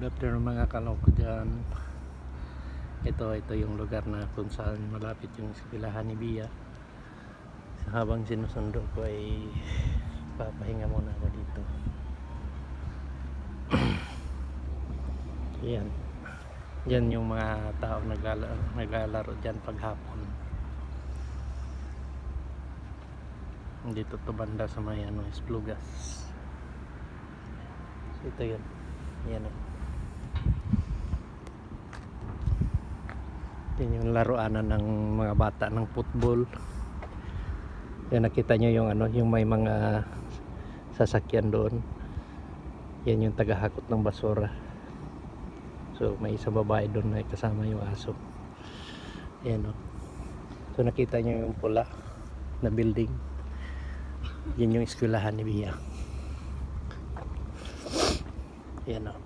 Good afternoon mga kaloko dyan. Ito yung lugar na kung saan malapit yung eskwelahan ni Bia. Habang sinusundo ko ay papahinga muna ako dito. Yan yung mga tao naglalaro dyan paghapon. Dito to banda sa may Esplugas. So ito yun. Yan o. Yan yung laruanan ng mga bata ng football. Yan, nakita nyo yung yung may mga sasakyan doon. Yan yung tagahakot ng basura. So may isang babae doon na kasama yung aso. Yan o. So nakita nyo yung pula na building. Yan yung eskwelahan ni Bia. Yan o.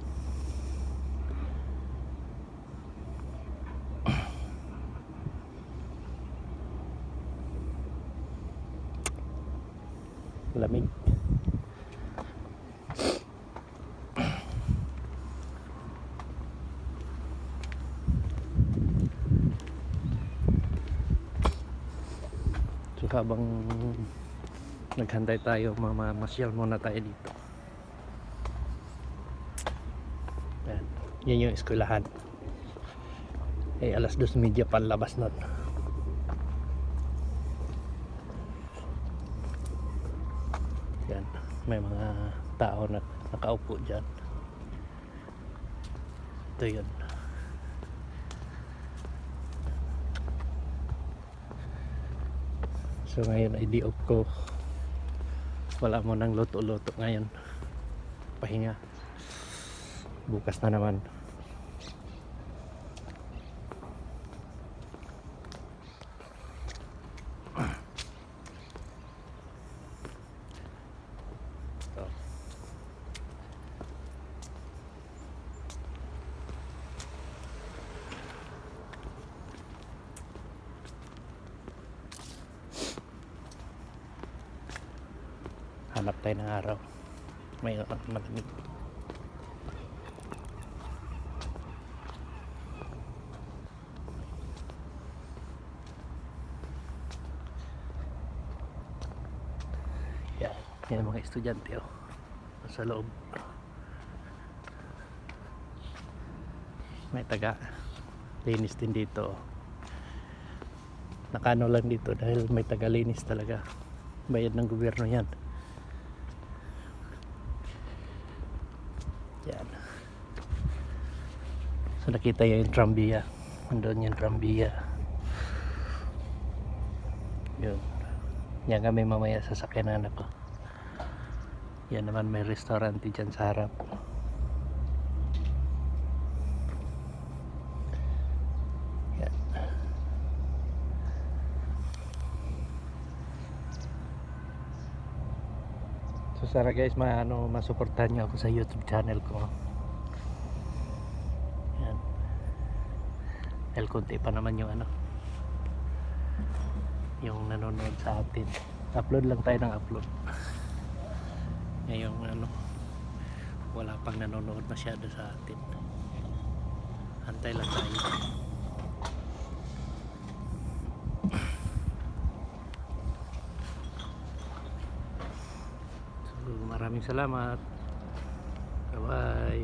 Lamig. So habang naghantay tayo, mamasyal muna tayo dito. Yan yung eskwelahan. Alas 2:30 panlabas nun. Yan, may mga tao na nakaupo dyan. Ito yun. So ngayon ay di-off ko. Wala mo nang luto-luto ngayon. Pahinga. Bukas na naman. Hanap tayo ng araw. May malamig. Yan ang mga estudyante sa loob. May taga linis din dito. Nakano lang dito dahil may taga linis talaga. Bayad ng gobyerno yan. Yan. So nakita yung Trambia. Andun yung Trambia. Yun. Yan kami mamaya sa sakyanan ako. Yan naman may restaurant dyan sa harap. Yan. So sana guys, masuportahan nyo ako sa YouTube channel ko. Yan. Dahil konti pa naman yung yung nanonood sa atin. Upload lang tayo ng upload. Ngayong wala pang nanonood masyado sa atin. Antay lang tayo. So maraming salamat. Bye bye.